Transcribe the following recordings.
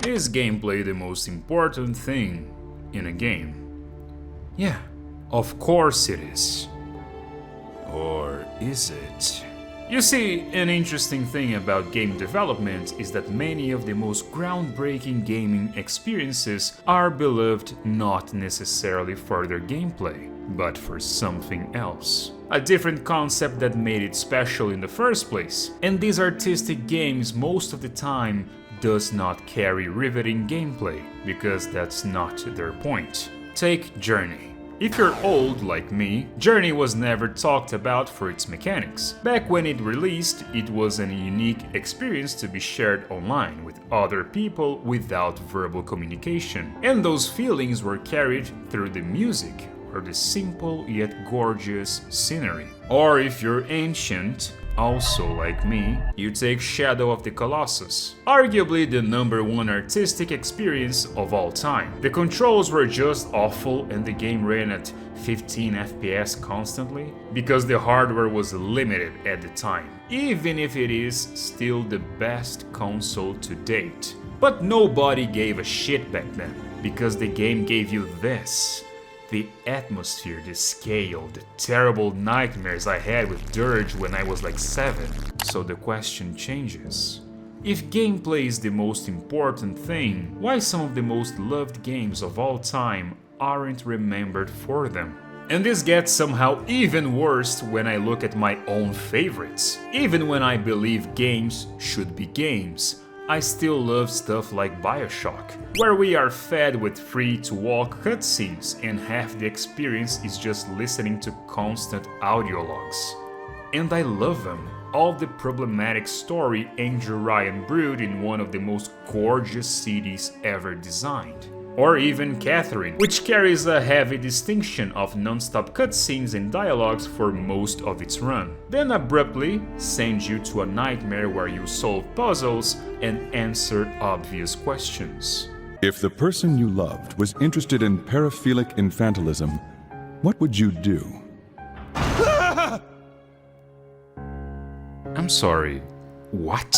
Is gameplay the most important thing in a game? Yeah, of course it is. Or is it? You see, an interesting thing about game development is that many of the most groundbreaking gaming experiences are beloved not necessarily for their gameplay, but for something else. A different concept that made it special in the first place. And these artistic games most of the time does not carry riveting gameplay, because that's not their point. Take Journey. If you're old like me, Journey was never talked about for its mechanics. Back when it released, it was a unique experience to be shared online with other people without verbal communication. And those feelings were carried through the music, or the simple yet gorgeous scenery. Or if you're ancient, also like me, you take Shadow of the Colossus, arguably the #1 artistic experience of all time. The controls were just awful and the game ran at 15 FPS constantly, because the hardware was limited at the time, even if it is still the best console to date. But nobody gave a shit back then, because the game gave you this. The atmosphere, the scale, the terrible nightmares I had with Dirge when I was like 7. So the question changes. If gameplay is the most important thing, why some of the most loved games of all time aren't remembered for them? And this gets somehow even worse when I look at my own favorites. Even when I believe games should be games, I still love stuff like BioShock, where we are fed with free-to-walk cutscenes and half the experience is just listening to constant audio logs. And I love them. All the problematic story Andrew Ryan brewed in one of the most gorgeous cities ever designed. Or even Catherine, which carries a heavy distinction of non-stop cutscenes and dialogues for most of its run, then abruptly sends you to a nightmare where you solve puzzles and answer obvious questions. If the person you loved was interested in paraphilic infantilism, what would you do? I'm sorry, what?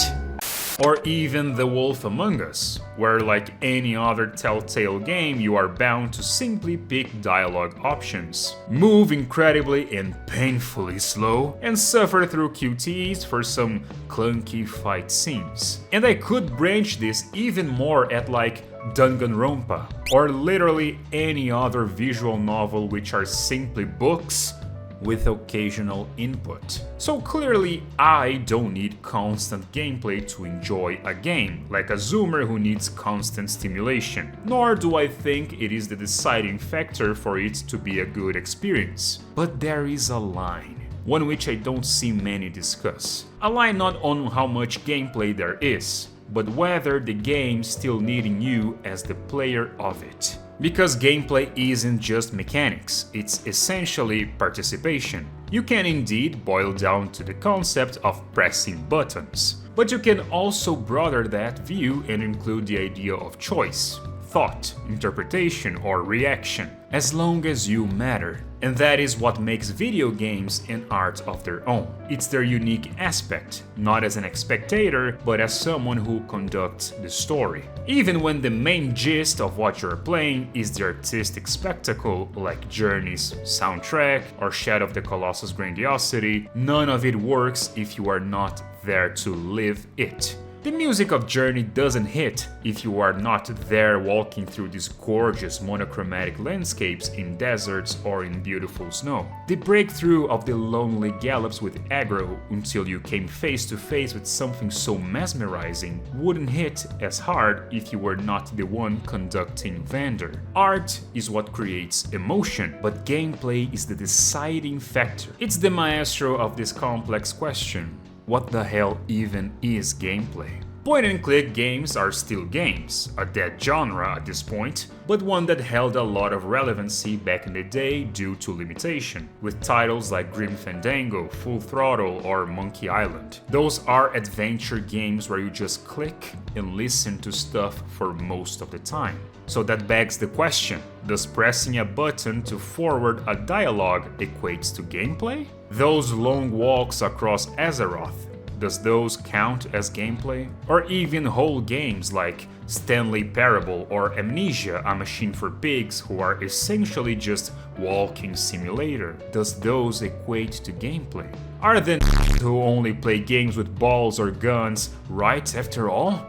Or even The Wolf Among Us, where like any other Telltale game you are bound to simply pick dialogue options, move incredibly and painfully slow, and suffer through QTEs for some clunky fight scenes. And I could branch this even more at like Danganronpa, or literally any other visual novel which are simply books with occasional input. So clearly I don't need constant gameplay to enjoy a game, like a zoomer who needs constant stimulation. Nor do I think it is the deciding factor for it to be a good experience. But there is a line, one which I don't see many discuss. A line not on how much gameplay there is, but whether the game still needing you as the player of it. Because gameplay isn't just mechanics, it's essentially participation. You can indeed boil down to the concept of pressing buttons, but you can also broaden that view and include the idea of choice, thought, interpretation, or reaction, as long as you matter. And that is what makes video games an art of their own. It's their unique aspect, not as an spectator, but as someone who conducts the story. Even when the main gist of what you're playing is the artistic spectacle, like Journey's soundtrack or Shadow of the Colossus' grandiosity, none of it works if you are not there to live it. The music of Journey doesn't hit if you are not there walking through these gorgeous monochromatic landscapes in deserts or in beautiful snow. The breakthrough of the lonely gallops with aggro until you came face to face with something so mesmerizing wouldn't hit as hard if you were not the one conducting Vander. Art is what creates emotion, but gameplay is the deciding factor. It's the maestro of this complex question. What the hell even is gameplay? Point-and-click games are still games, a dead genre at this point, but one that held a lot of relevancy back in the day due to limitation, with titles like Grim Fandango, Full Throttle, or Monkey Island. Those are adventure games where you just click and listen to stuff for most of the time. So that begs the question, does pressing a button to forward a dialogue equates to gameplay? Those long walks across Azeroth, does those count as gameplay? Or even whole games like Stanley Parable or Amnesia, A Machine for Pigs, who are essentially just walking simulator, does those equate to gameplay? Are the who only play games with balls or guns right after all?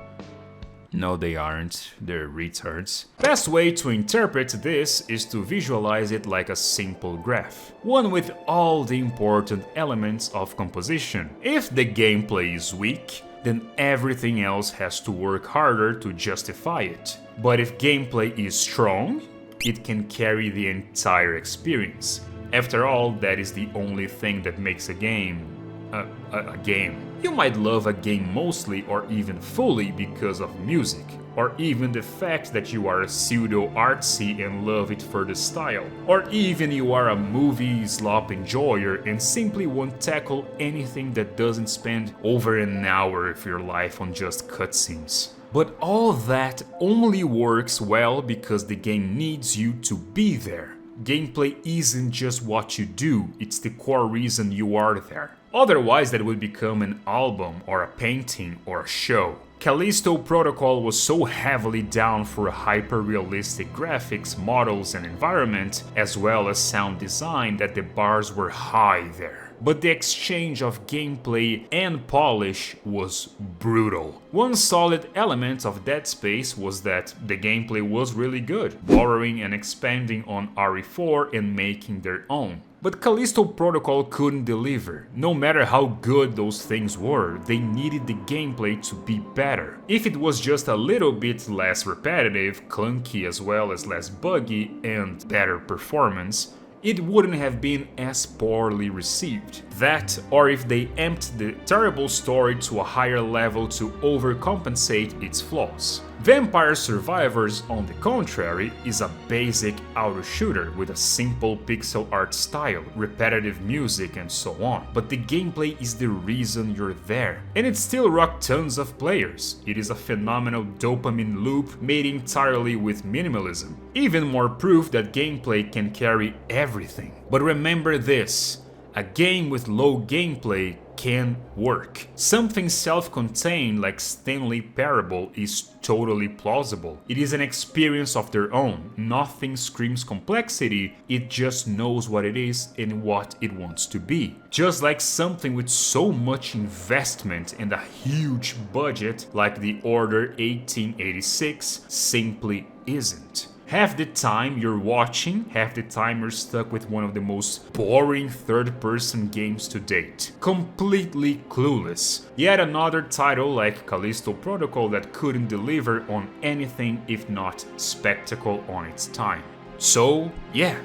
No, they aren't. They're retards. Best way to interpret this is to visualize it like a simple graph. One with all the important elements of composition. If the gameplay is weak, then everything else has to work harder to justify it. But if gameplay is strong, it can carry the entire experience. After all, that is the only thing that makes a game a game. You might love a game mostly or even fully because of music, or even the fact that you are pseudo-artsy and love it for the style, or even you are a movie slop enjoyer and simply won't tackle anything that doesn't spend over an hour of your life on just cutscenes. But all that only works well because the game needs you to be there. Gameplay isn't just what you do, it's the core reason you are there. Otherwise, that would become an album or a painting or a show. Callisto Protocol was so heavily down for hyper-realistic graphics, models and environment, as well as sound design, that the bars were high there. But the exchange of gameplay and polish was brutal. One solid element of Dead Space was that the gameplay was really good, borrowing and expanding on RE4 and making their own. But Callisto Protocol couldn't deliver. No matter how good those things were, they needed the gameplay to be better. If it was just a little bit less repetitive, clunky as well as less buggy, and better performance, it wouldn't have been as poorly received. That, or if they amped the terrible story to a higher level to overcompensate its flaws. Vampire Survivors, on the contrary, is a basic auto shooter with a simple pixel art style, repetitive music and so on. But the gameplay is the reason you're there. And it still rocked tons of players. It is a phenomenal dopamine loop made entirely with minimalism. Even more proof that gameplay can carry everything. But remember this, a game with low gameplay can work. Something self-contained like Stanley Parable is totally plausible. It is an experience of their own. Nothing screams complexity, it just knows what it is and what it wants to be. Just like something with so much investment and a huge budget like The Order 1886 simply isn't. Half the time you're watching, half the time you're stuck with one of the most boring third-person games to date. Completely clueless. Yet another title like Callisto Protocol that couldn't deliver on anything if not spectacle on its time. So, yeah,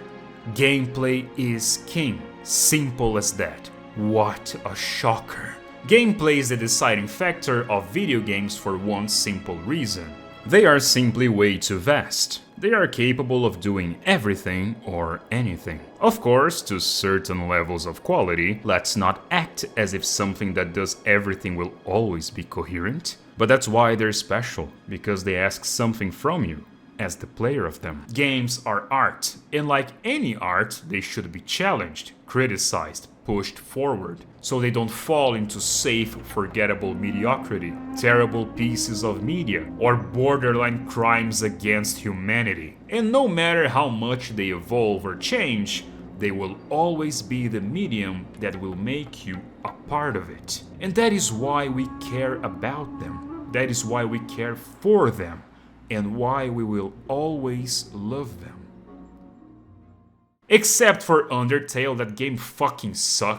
gameplay is king. Simple as that. What a shocker. Gameplay is the deciding factor of video games for one simple reason. They are simply way too vast. They are capable of doing everything or anything. Of course, to certain levels of quality, let's not act as if something that does everything will always be coherent. But that's why they're special, because they ask something from you as the player of them. Games are art, and like any art, they should be challenged, criticized, pushed forward, so they don't fall into safe, forgettable mediocrity, terrible pieces of media, or borderline crimes against humanity. And no matter how much they evolve or change, they will always be the medium that will make you a part of it. And that is why we care about them. That is why we care for them, and why we will always love them. Except for Undertale, that game fucking sucks.